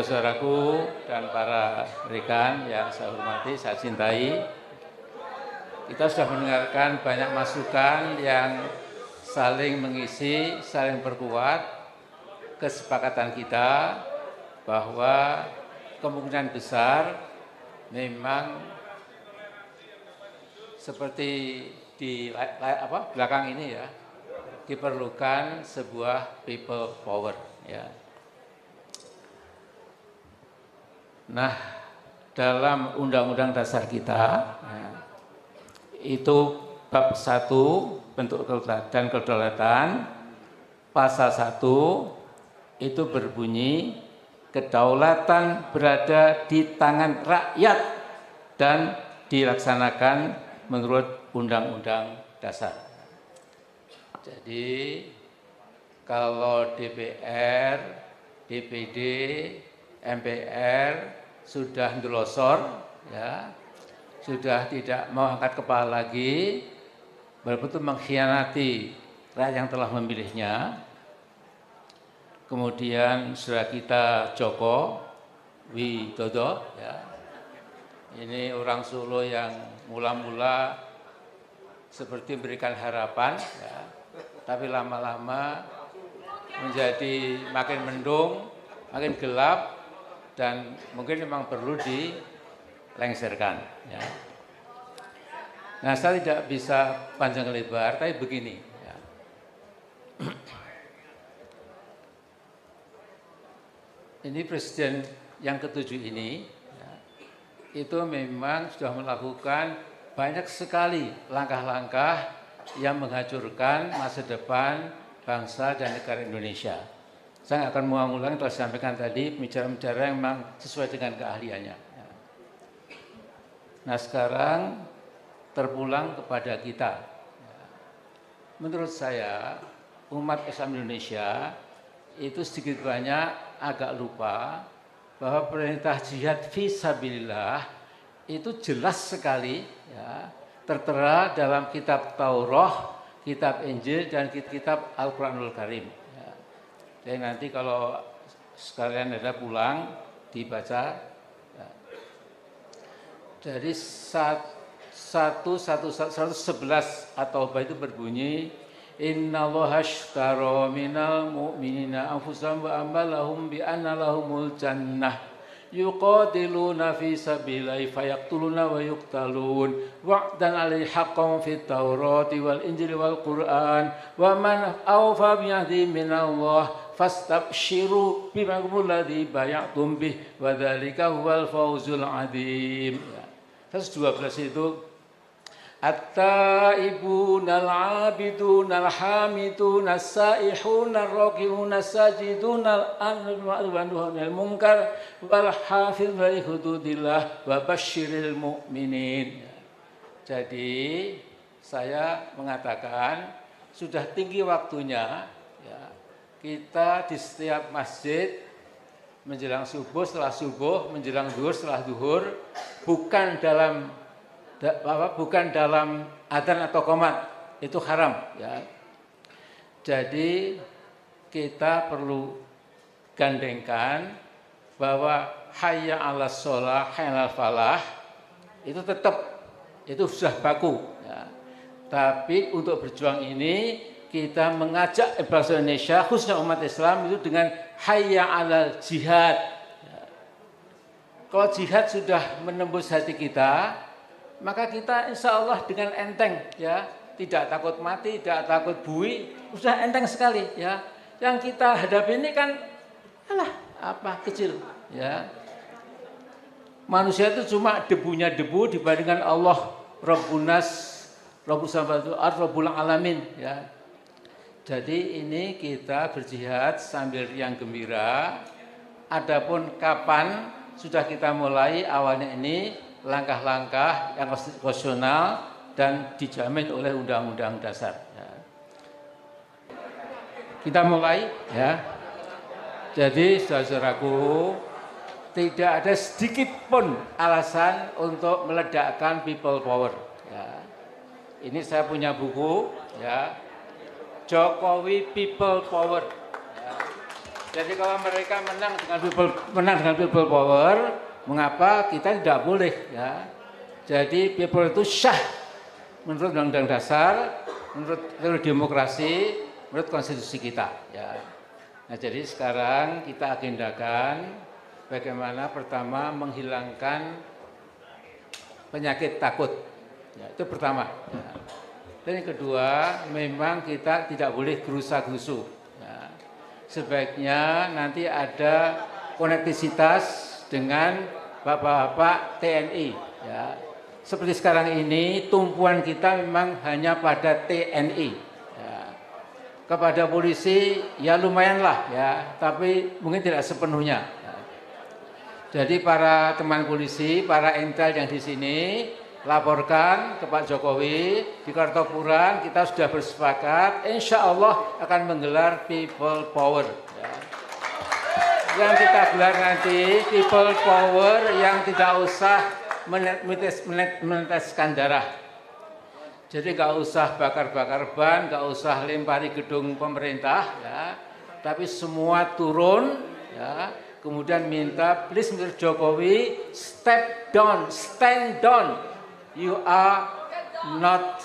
Saudara-saudaraku dan para rekan yang saya hormati, saya cintai, kita sudah mendengarkan banyak masukan yang saling mengisi, saling perkuat kesepakatan kita bahwa kemungkinan besar memang seperti di belakang ini ya, diperlukan sebuah people power ya. Nah, dalam Undang-Undang Dasar kita itu bab 1 bentuk dan kedaulatan, pasal 1 itu berbunyi kedaulatan berada di tangan rakyat dan dilaksanakan menurut Undang-Undang Dasar. Jadi kalau DPR, DPD, MPR sudah ndelosor, ya, sudah tidak mau angkat kepala lagi, betul-betul mengkhianati rakyat yang telah memilihnya. Kemudian saudara kita Joko Widodo, ya, ini orang Solo yang mula-mula seperti memberikan harapan, ya, tapi lama-lama menjadi makin mendung, makin gelap, dan mungkin memang perlu dilengserkan. Ya. Nah, saya tidak bisa panjang lebar, tapi begini. Ya. Ini presiden yang ke-7 ini, ya, itu memang sudah melakukan banyak sekali langkah-langkah yang menghancurkan masa depan bangsa dan negara Indonesia. Saya akan mengulang yang telah disampaikan tadi, bicara-bicara yang memang sesuai dengan keahliannya. Nah, sekarang terpulang kepada kita. Menurut saya, umat Islam Indonesia itu sedikit banyak agak lupa bahwa perintah jihad fisabilillah itu jelas sekali, ya, tertera dalam kitab Taurat, kitab Injil, dan kitab Al-Quranul Karim. Jadi nanti kalau sekalian ada pulang dibaca. Ya. Jadi 111 atau itu berbunyi Innallaha ashtara minal mu'minina anfusahum wa amwalahum bi anna lahumul jannah yuqatiluna fi sabilillahi fayaqtuluna wa yuqtalun wa'dan 'alaihi haqqan fit Taurati wal Injili wal Qur'an wa man awfa bi 'ahdihi minallah fastabshiru bima alladzi bay'atum bih wa dzalika huwal fawzul 'adzim. 112 itu At-taibun al-abidun al-hamidun as-saihun al-rakiun as-sajidun al-anwa'un al-munkar wal-hafidh li hududillah wa basyiril mu'minin. Jadi saya mengatakan sudah tinggi waktunya, ya, kita di setiap masjid menjelang subuh, setelah subuh, menjelang zuhur, setelah zuhur, bukan dalam adzan atau qomat, itu haram, ya. Jadi kita perlu gandengkan bahwa hayya 'alas shalah, hayya 'alal falah itu tetap itu sudah baku, ya. Tapi untuk berjuang ini kita mengajak bangsa Indonesia, khususnya umat Islam itu dengan hayya 'alal jihad. Ya. Kalau jihad sudah menembus hati kita, maka kita insya Allah dengan enteng, ya, tidak takut mati, tidak takut bui, sudah enteng sekali, ya. Yang kita hadapi ini kan kecil, ya. Manusia itu cuma debunya debu dibandingkan Allah Rabbus samawati wal ardh, Rabbul alamin, ya. Jadi ini kita berjihad sambil yang gembira. Adapun kapan sudah kita mulai awalnya ini langkah-langkah yang konstitusional dan dijamin oleh Undang-Undang Dasar. Ya. Kita mulai, ya. Jadi saudaraku, tidak ada sedikit pun alasan untuk meledakkan people power. Ya. Ini saya punya buku, ya, Jokowi People Power. Ya. Jadi kalau mereka menang dengan people power, mengapa kita tidak boleh ya? Jadi people itu syah menurut Undang-Undang Dasar, menurut demokrasi, menurut konstitusi kita. Ya. Nah jadi sekarang kita agendakan bagaimana pertama menghilangkan penyakit takut. Ya, itu pertama. Ya. Dan yang kedua, memang kita tidak boleh gerusa-gerusu. Ya. Sebaiknya nanti ada konektivitas dengan bapak-bapak TNI. Ya. Seperti sekarang ini, tumpuan kita memang hanya pada TNI. Ya. Kepada polisi, ya lumayanlah, ya, tapi mungkin tidak sepenuhnya. Ya. Jadi para teman polisi, para intel yang di sini, laporkan ke Pak Jokowi di Kartopuran kita sudah bersepakat insya Allah akan menggelar people power ya. Yang kita gelar nanti people power yang tidak usah meneteskan darah. Jadi nggak usah bakar-bakar ban, nggak usah lempari gedung pemerintah ya. Tapi semua turun ya. Kemudian minta please Mr. Jokowi step down, stand down. You are not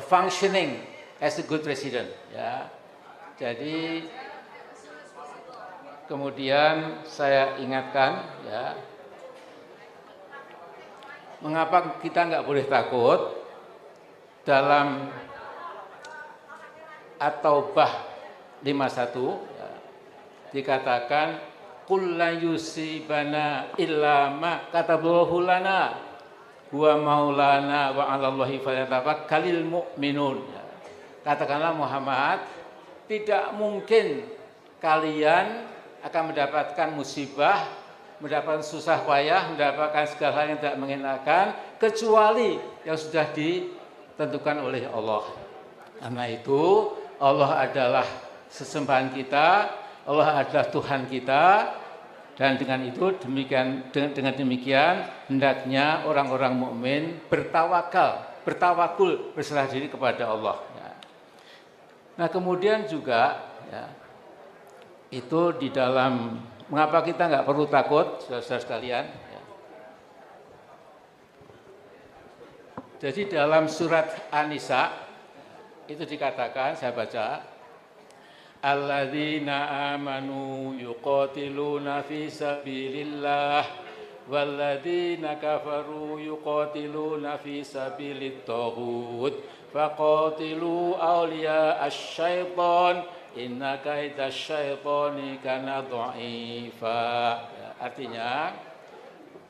functioning as a good president. Ya. Jadi kemudian saya ingatkan, ya, mengapa kita nggak boleh takut dalam At-Taubah 51 ya, dikatakan qul la yusibana illa ma kataballahu lana huwa maulana wa 'alallahi falyatawakkalul mu'minun. Katakanlah Muhammad, tidak mungkin kalian akan mendapatkan musibah, mendapatkan susah payah, mendapatkan segala hal yang tidak mengenakan kecuali yang sudah ditentukan oleh Allah. Karena itu Allah adalah sesembahan kita, Allah adalah Tuhan kita. Dan dengan itu dengan demikian hendaknya orang-orang mukmin bertawakul, berserah diri kepada Allah. Ya. Nah kemudian juga ya, itu di dalam mengapa kita nggak perlu takut, saudara-saudara sekalian. Ya. Jadi dalam surat An-Nisa itu dikatakan, saya baca. Alladzina amanu yuqatiluna fi sabilillah walladzina kafaru yuqatiluna fi sabilit taghut faqatilu awliya asy-syaitan inna kaidasy syaitani kana dha'ifa. Artinya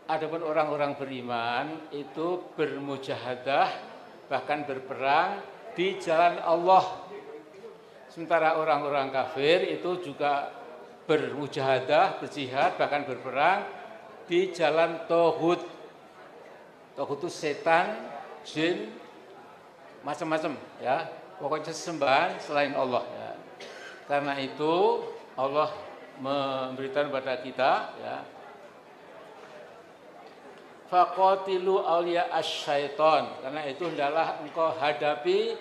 adapun orang-orang beriman itu bermujahadah bahkan berperang di jalan Allah. Sementara orang-orang kafir itu juga bermujahadah, berjihad, bahkan berperang di jalan Tohut. Tohut itu setan, jin, macam-macam ya. Pokoknya sembahan selain Allah ya. Karena itu Allah memberitahu kepada kita ya. Faqatilu awliya asy-syaitan. Karena itu hendaklah engkau hadapi,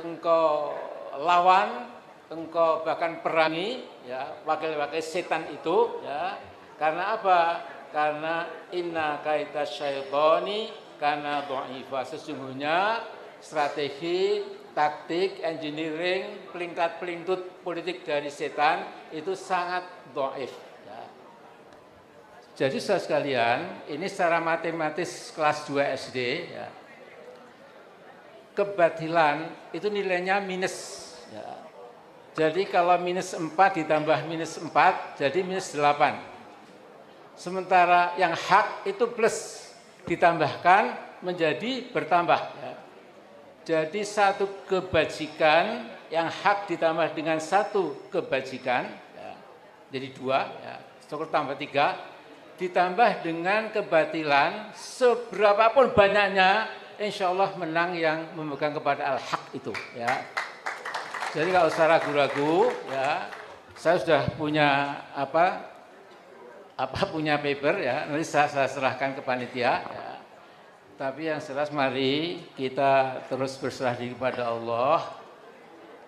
engkau lawan, engkau bahkan perangi ya wakil-wakil setan itu ya. Karena apa? Karena inna kaitasy syaitani kana dha'ifa. Sesungguhnya strategi, taktik, engineering, pelingkat-pelintut politik dari setan itu sangat dhaif ya. Jadi saudara sekalian, ini secara matematis kelas 2 SD ya. Kebatilan itu nilainya minus ya. Jadi kalau minus 4 ditambah minus 4 jadi minus 8. Sementara yang hak itu plus ditambahkan menjadi bertambah ya. Jadi satu kebajikan yang hak ditambah dengan satu kebajikan ya, jadi 2 ya, syukur tambah 3 ditambah dengan kebatilan seberapapun banyaknya insya Allah menang yang memegang kepada al-haq itu ya. Jadi nggak usah ragu-ragu ya. Saya sudah punya punya paper ya. Nanti saya serahkan ke panitia ya. Tapi yang jelas mari kita terus berserah diri kepada Allah.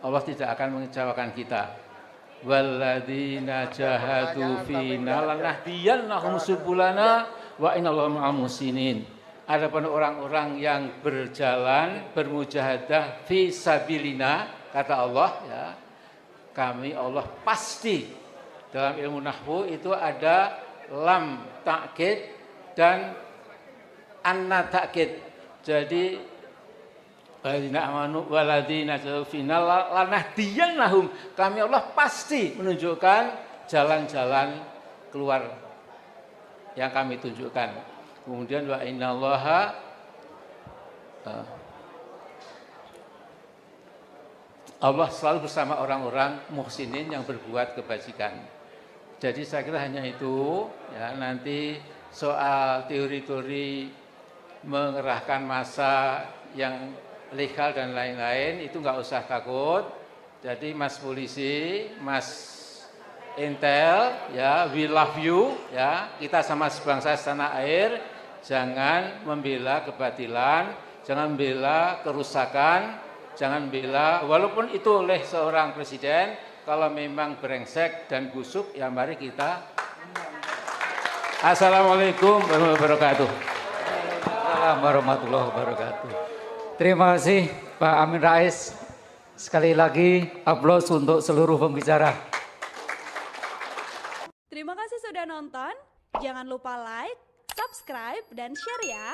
Allah tidak akan mengecewakan kita. Walladzina jahadu fina lanahdiyannahum subulana wa innallaha ma'al muhsinin. Adapun orang-orang yang berjalan bermujahadah fi sabilina, kata Allah ya, kami Allah pasti. Dalam ilmu nahwu itu ada lam ta'kid dan anna ta'kid. Jadi walladzina amanu walladzina jahadu fina lanahdiyannahum, kami Allah pasti menunjukkan jalan-jalan keluar yang kami tunjukkan. Kemudian wa innallaha Allah selalu bersama orang-orang muhsinin yang berbuat kebajikan. Jadi saya kira hanya itu ya, nanti soal teori-teori mengerahkan massa yang legal dan lain-lain itu nggak usah takut. Jadi Mas Polisi, Mas Intel, ya, we love you, ya, kita sama sebangsa setanah air, jangan membela kebatilan, jangan membela kerusakan, jangan membela, walaupun itu oleh seorang presiden, kalau memang brengsek dan busuk, ya mari kita. Assalamualaikum warahmatullahi wabarakatuh. Assalamualaikum warahmatullahi wabarakatuh. Terima kasih Pak Amin Rais. Sekali lagi aplaus untuk seluruh pembicara. Terima kasih sudah nonton. Jangan lupa like, subscribe, dan share ya.